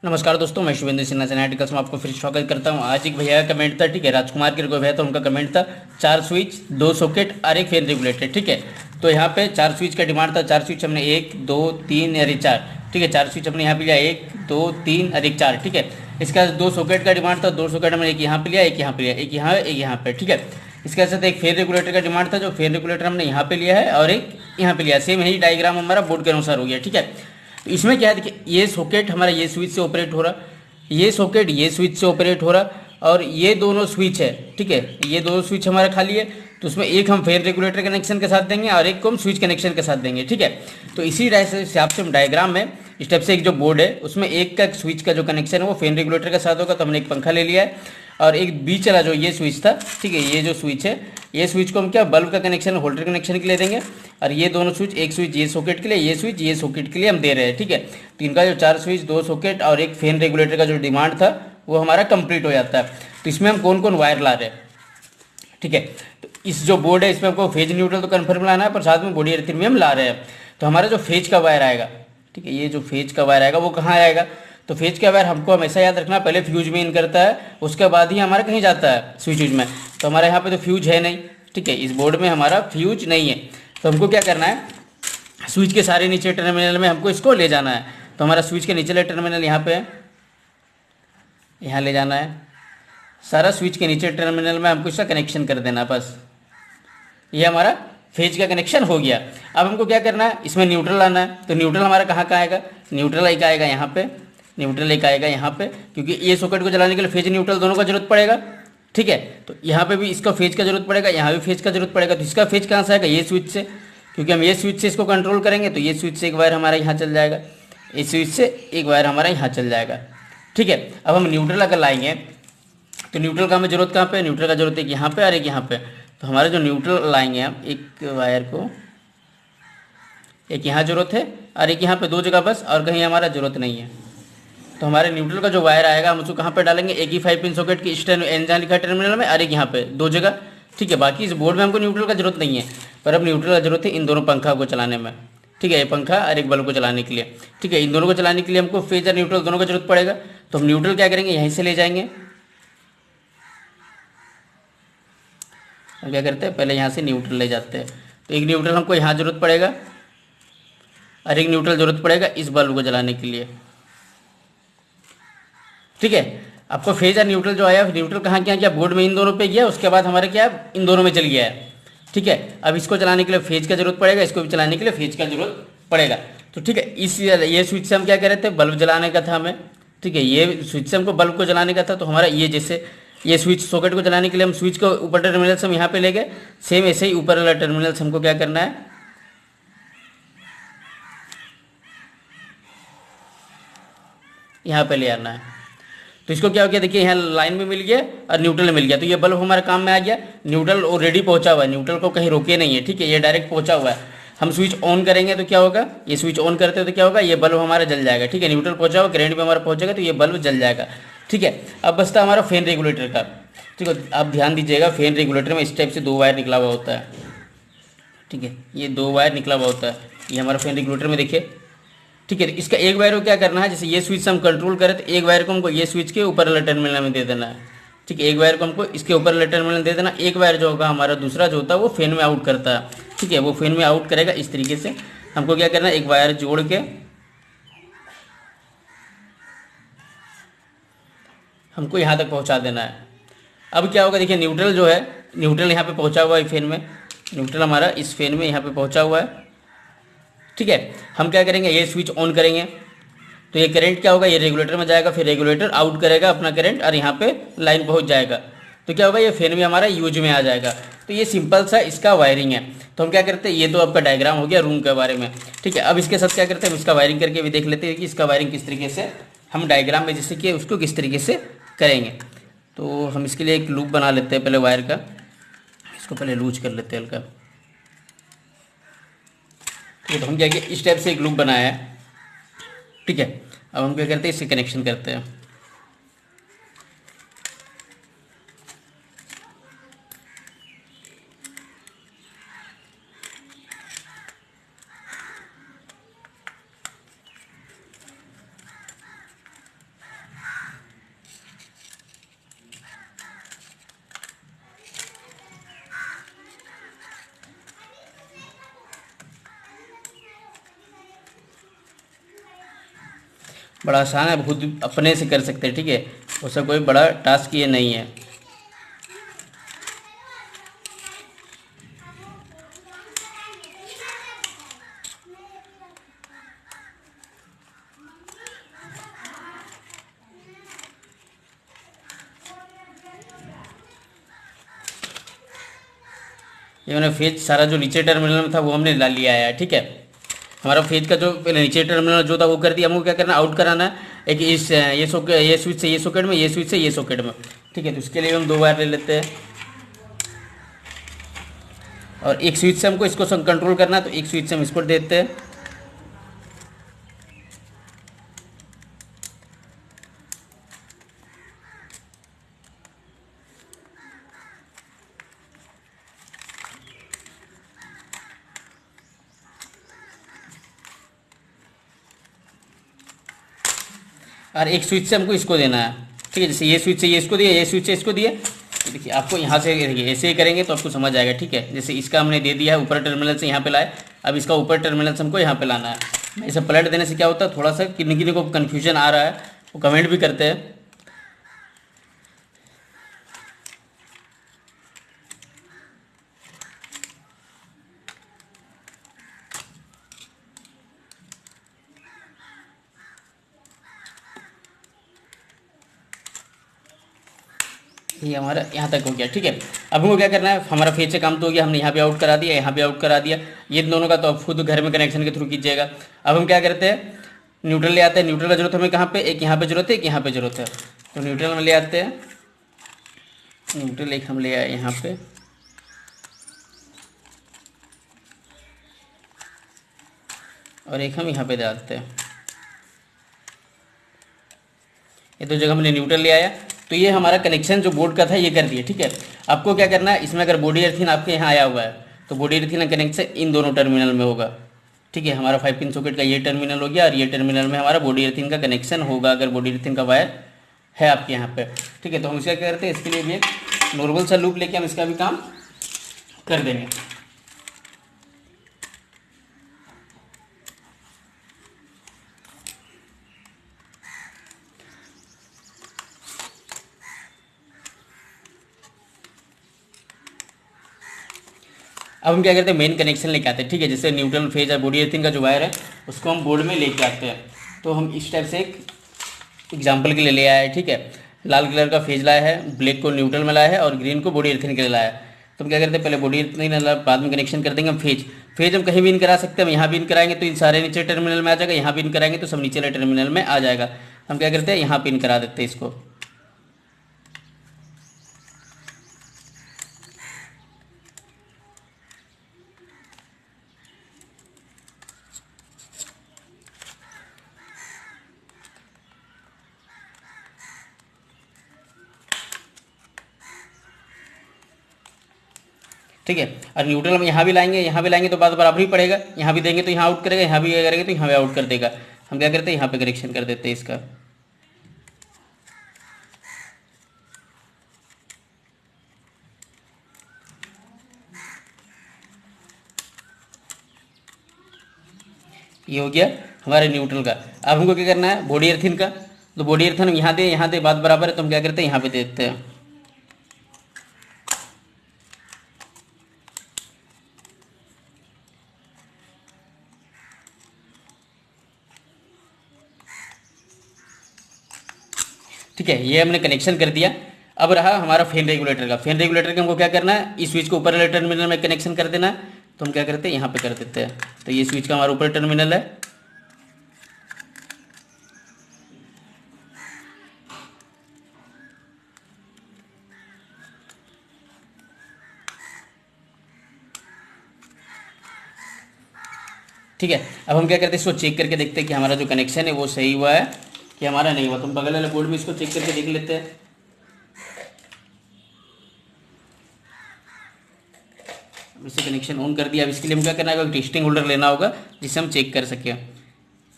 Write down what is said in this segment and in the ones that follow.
नमस्कार दोस्तों, मैं शुभेंद्र सिन्हा सेनाटिकल्स में आपको फिर स्वागत करता हूं। आज एक भैया का कमेंट था, ठीक है, राजकुमार के कोई भैया था, उनका कमेंट था 4 स्विच 2 सॉकेट और एक फैन रेगुलेटर, ठीक है। तो यहाँ पे 4 स्विच का डिमांड था। 4 स्विच हमने 1 2 3 और 4, ठीक है। 4 स्विच हमने यहाँ पे लिया 1 2 3 और एक 4, ठीक है। इसका 2 सॉकेट का डिमांड था। 2 सॉकेट हमने एक यहाँ पे लिया, एक यहाँ पे लिया, एक यहाँ, एक यहाँ पे, ठीक है। इसके साथ एक फैन रेगुलेटर का डिमांड था, जो फैन रेगुलेटर हमने यहाँ पे लिया है और एक यहाँ पे लिया। सेम यही डायग्राम हमारा बोर्ड के अनुसार हो गया, ठीक है। तो इसमें क्या है, देखिए, ये सॉकेट हमारा ये स्विच से ऑपरेट हो रहा, ये सॉकेट ये स्विच से ऑपरेट हो रहा, और ये दोनों स्विच है, ठीक है। ये दोनों स्विच हमारा खाली है, तो उसमें एक हम फैन रेगुलेटर कनेक्शन के साथ देंगे और एक को हम स्विच कनेक्शन के साथ देंगे, ठीक है। तो इसी हिसाब से हम डायग्राम में इस टाइप से एक जो बोर्ड है उसमें एक का स्विच का जो कनेक्शन है वो फैन रेगुलेटर के साथ होगा। तो हमने एक पंखा ले लिया है और एक बीच वाला जो ये स्विच था, ठीक है, ये जो स्विच है, ये स्विच को हम क्या बल्ब का कनेक्शन होल्डर कनेक्शन के लिए देंगे, और ये दोनों स्विच, एक स्विच ये सॉकेट के लिए, ये स्विच ये सॉकेट के लिए हम दे रहे हैं, ठीक है। तो इनका जो 4 स्विच 2 सॉकेट और एक फैन रेगुलेटर का जो डिमांड था वो हमारा कंप्लीट हो जाता है। तो इसमें हम कौन कौन वायर ला रहे हैं, ठीक है। तो इस जो बोर्ड है इसमें हमको फेज न्यूट्रल तो कन्फर्म लाना है, पर साथ में बॉडी अर्थिंग भी हम ला रहे हैं। तो हमारा जो फेज का वायर आएगा, ठीक है, ये जो फेज का वायर आएगा वो कहाँ आएगा, तो फेज का वायर हमको हमेशा याद रखना, पहले फ्यूज में इन करता है, उसके बाद ही हमारा कहीं जाता है स्विच में। तो हमारे यहाँ पे तो फ्यूज है नहीं, ठीक है, इस बोर्ड में हमारा फ्यूज नहीं है। तो हमको क्या करना है, स्विच के सारे नीचे टर्मिनल में हमको इसको ले जाना है। तो हमारा स्विच के नीचे टर्मिनल यहाँ पे है, यहाँ ले जाना है, सारा स्विच के नीचे टर्मिनल में हमको इसका कनेक्शन कर देना है, बस ये हमारा फेज का कनेक्शन हो गया। अब हमको क्या करना है, इसमें न्यूट्रल लाना है। तो न्यूट्रल हमारा कहाँ का आएगा, न्यूट्रल एक आएगा यहाँ पे, न्यूट्रल एक आएगा यहाँ पे, क्योंकि ये सॉकेट को जलाने के लिए फेज न्यूट्रल दोनों का जरूरत पड़ेगा, ठीक है। तो यहाँ पे भी इसका फेज का जरूरत पड़ेगा, यहाँ भी फेज का जरूरत पड़ेगा। तो इसका फेज कहाँ से आएगा, ये स्विच से, क्योंकि हम ये स्विच से इसको कंट्रोल करेंगे। तो ये स्विच से एक वायर हमारा यहाँ चल जाएगा, इस स्विच से एक वायर हमारा यहाँ चल जाएगा, ठीक है। अब हम न्यूट्रल अगर लाएंगे तो न्यूट्रल का हमें जरूरत कहाँ पे, न्यूट्रल का जरूरत है यहाँ पे और एक यहाँ पे। तो हमारे जो न्यूट्रल लाएंगे हम, एक वायर को, एक यहाँ जरूरत है और एक यहाँ पे, 2 जगह बस, और कहीं हमारा जरूरत नहीं है। तो हमारे न्यूट्रल का जो वायर आएगा हम उसको कहाँ पे डालेंगे, एक ही 5 पिन सॉकेट की स्टैंड एन जहाँ लिखा है टर्मिनल में, और एक यहाँ पे 2 जगह, ठीक है। बाकी इस बोर्ड में हमको न्यूट्रल का जरूरत नहीं है, पर अब न्यूट्रल का जरूरत है इन दोनों पंखा को चलाने में, ठीक है, ये पंखा और एक बल्ब को चलाने के लिए, ठीक है। इन दोनों को चलाने के लिए हमको फेज और न्यूट्रल दोनों का जरूरत पड़ेगा। तो हम न्यूट्रल क्या करेंगे, यहीं से ले जाएंगे। हम क्या करते हैं, पहले यहाँ से न्यूट्रल ले जाते हैं। तो एक न्यूट्रल हमको यहाँ जरूरत पड़ेगा और एक न्यूट्रल जरूरत पड़ेगा इस बल्ब को जलाने के लिए, ठीक है। आपको फेज और न्यूट्रल जो आया, न्यूट्रल कहाँ क्या गया, बोर्ड में इन दोनों पे गया, उसके बाद हमारे क्या इन दोनों में चल गया है, ठीक है। अब इसको चलाने के लिए फेज का जरूरत पड़ेगा, इसको भी चलाने के लिए फेज का जरूरत पड़ेगा। तो ठीक है, इस ये स्विच से हम क्या कर रहे थे, बल्ब जलाने का था हमें, ठीक है, ये स्विच से हमको बल्ब को जलाने का था। तो हमारा ये जैसे ये स्विच सॉकेट को जलाने के लिए हम स्विच को ऊपर टर्मिनल्स हम यहाँ पे ले गए, सेम ऐसे ही ऊपर वाला टर्मिनल्स हमको क्या करना है, यहाँ पे ले आना है। तो इसको क्या हो गया, देखिए यहाँ लाइन में मिल गया और न्यूट्रल मिल गया, तो ये बल्ब हमारे काम में आ गया। न्यूट्रल ऑलरेडी पहुंचा हुआ है, न्यूट्रल को कहीं रोके नहीं है, ठीक है, ये डायरेक्ट पहुंचा हुआ है। हम स्विच ऑन करेंगे तो क्या होगा, ये स्विच ऑन करते हो तो क्या होगा, ये बल्ब हमारा जल जाएगा, ठीक है। न्यूट्रल पहुंचा हुआ, करंट भी हमारा पहुंचेगा तो ये बल्ब जल जाएगा, ठीक है। अब बचता हमारा फैन रेगुलेटर का, ठीक है। आप ध्यान दीजिएगा, फैन रेगुलेटर में इस टाइप से 2 वायर निकला हुआ होता है, ठीक है, ये 2 वायर निकला हुआ होता है, ये हमारा फैन रेगुलेटर में देखिए, ठीक है। इसका एक वायर को क्या करना है, जैसे ये स्विच से हम कंट्रोल करें तो एक वायर को हमको ये स्विच के ऊपर वाला टर्मिनल में दे देना है, ठीक है। एक वायर को हमको इसके ऊपर वाला टर्मिनल दे देना, एक वायर जो होगा हमारा दूसरा जो होता है वो फैन में आउट करता है, ठीक है, वो फैन में आउट करेगा। इस तरीके से हमको क्या करना है, एक वायर जोड़ के हमको यहाँ तक पहुँचा देना है। अब क्या होगा, देखिए न्यूट्रल जो है, न्यूट्रल यहाँ पे पहुँचा हुआ है फैन में, न्यूट्रल हमारा इस फैन में यहाँ पे पहुँचा हुआ है, ठीक है। हम क्या करेंगे, ये स्विच ऑन करेंगे तो ये करंट क्या होगा, ये रेगुलेटर में जाएगा, फिर रेगुलेटर आउट करेगा अपना करंट और यहाँ पे लाइन पहुँच जाएगा। तो क्या होगा, ये फैन भी हमारा यूज में आ जाएगा। तो ये सिंपल सा इसका वायरिंग है। तो हम क्या करते हैं, ये तो आपका डायग्राम हो गया रूम के बारे में, ठीक है। अब इसके साथ क्या करते हैं, हम इसका वायरिंग करके भी देख लेते हैं कि इसका वायरिंग किस तरीके से हम डायग्राम में जैसे कि उसको किस तरीके से करेंगे। तो हम इसके लिए एक लूप बना लेते हैं पहले वायर का, इसको पहले लूज कर लेते हैं हल्का, ठीक है। तो हम क्या किया, इस टाइप से एक लूप बनाया है, ठीक है। अब हम क्या करते हैं, इससे कनेक्शन करते हैं, बड़ा आसान है, खुद अपने से कर सकते हैं, ठीक है, उसका कोई बड़ा टास्क ये नहीं है। ये मैंने फेज सारा जो नीचे टर्मिनल में था वो हमने ला लिया है, ठीक है। हमारा फेज का जो पहले नीचे टर्मिनल जो था वो कर दिया, हमको क्या करना है, आउट कराना है एक इस ये स्विच से ये सॉकेट में, ये स्विच से ये सॉकेट में, ठीक है। तो इसके लिए हम 2 वायर ले लेते हैं और एक स्विच से हमको इसको कंट्रोल करना है, तो एक स्विच से हम इसको देते हैं। और एक स्विच से हमको इसको देना है, ठीक है। जैसे ये स्विच से ये इसको दिया, ये स्विच से इसको दिया, तो देखिए आपको यहाँ से देखिए ऐसे ही करेंगे तो आपको समझ आएगा, ठीक है। जैसे इसका हमने दे दिया है ऊपर टर्मिनल से यहाँ पे लाए, अब इसका ऊपर टर्मिनल से हमको यहाँ पे लाना है। इसे पलट देने से क्या होता है, थोड़ा सा किन्हीं को कन्फ्यूजन आ रहा है वो कमेंट भी करते हैं। ये हमारा यहाँ तक हो गया, ठीक है। अब हमको क्या करना है, हमारा फेज से काम तो हो गया, हमने यहाँ पे आउट करा दिया, यहाँ पे आउट करा दिया, ये दोनों का तो आप खुद घर में कनेक्शन के थ्रू कीजिएगा। अब हम क्या करते हैं, न्यूट्रल ले आते हैं। न्यूट्रल का जरूरत हमें कहाँ पे, एक यहाँ पे जरूरत है, एक यहाँ पे जरूरत है, तो न्यूट्रल में ले आते हैं। न्यूट्रल एक हम ले आए यहाँ पे, और एक हम यहाँ पे डालते हैं। ये दो जगह हमने न्यूट्रल ले आया, तो ये हमारा कनेक्शन जो बोर्ड का था ये कर दिया, ठीक है। आपको क्या करना है, इसमें अगर बॉडी अर्थिंग आपके यहाँ आया हुआ है तो बॉडी अर्थिंग का कनेक्शन इन दोनों टर्मिनल में होगा, ठीक है। हमारा 5 पिन सॉकेट का ये टर्मिनल हो गया और ये टर्मिनल में हमारा बॉडी अर्थिंग का कनेक्शन होगा, अगर बॉडी अर्थिंग का वायर है आपके यहाँ पे, ठीक है। तो हम इसका क्या करते हैं, इसके लिए भी एक नॉर्मल सा लूप लेके हम इसका भी काम कर देंगे। अब हम क्या करते हैं, मेन कनेक्शन लेके आते हैं, ठीक है। जैसे न्यूट्रल फेज है, बॉडी अर्थिंग का जो वायर है उसको हम बोर्ड में लेके आते हैं। तो हम इस टाइप से एक एग्जांपल के लिए ले आए हैं, ठीक है। लाल कलर का फेज लाया है, ब्लैक को न्यूट्रल में लाया है और ग्रीन को बॉडी अर्थिंग के लिए लाया है। तो हम क्या करते हैं, पहले बॉडी अर्थिंग बाद में कनेक्शन कर देंगे हम फेज। फेज हम कहीं भी इन करा सकते हैं, हम यहाँ भी इन कराएंगे तो इन सारे नीचे टर्मिनल में आ जाएगा, यहाँ भी इन कराएंगे तो सब नीचे वाले टर्मिनल में आ जाएगा। हम क्या करते हैं, यहाँ पे इन करा देते हैं इसको। ठीक है, और न्यूट्रल हम यहाँ भी लाएंगे, यहाँ भी लाएंगे तो बात बराबर ही पड़ेगा, यहाँ भी देंगे तो यहाँ आउट करेगा, यहाँ भी करेंगे तो यहाँ भी आउट कर देगा। हम क्या करते हैं, यहाँ पे करेक्शन कर देते हैं इसका। ये हो गया हमारे न्यूट्रल का। अब हमको क्या करना है, बॉडी अर्थिंग का। तो बॉडी अर्थिंग यहाँ दे बात बराबर है, तो हम क्या करते हैं, यहाँ पे दे देते हैं। ठीक है, ये हमने कनेक्शन कर दिया। अब रहा हमारा फैन रेगुलेटर का। फैन रेगुलेटर का हमको क्या करना है, इस स्विच को ऊपर वाले टर्मिनल में कनेक्शन कर देना है। तो हम क्या करते हैं, यहाँ पे कर देते हैं। तो ये स्विच का हमारा ऊपर टर्मिनल है, ठीक है। अब हम क्या करते हैं, इसको चेक करके देखते हैं कि हमारा जो कनेक्शन है वो सही हुआ है कि हमारा नहीं हुआ। तो हम बगल वाले बोर्ड में इसको चेक करके देख लेते हैं। अब इसे कनेक्शन ऑन कर दिया। अब इसके लिए हम क्या करना है, टेस्टिंग होल्डर लेना होगा जिससे हम चेक कर सकें।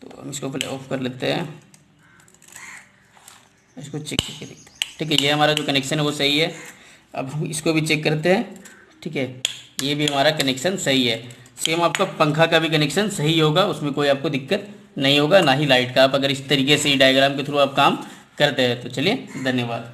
तो हम इसको पहले ऑफ कर लेते हैं, इसको चेक करके देखते हैं। ठीक है, ये हमारा जो कनेक्शन है वो सही है। अब हम इसको भी चेक करते हैं। ठीक है, ये भी हमारा कनेक्शन सही है। सेम आपका पंखा का भी कनेक्शन सही होगा, उसमें कोई आपको दिक्कत नहीं होगा, ना ही लाइट का। आप अगर इस तरीके से ही डायग्राम के थ्रू आप काम करते हैं तो चलिए, धन्यवाद।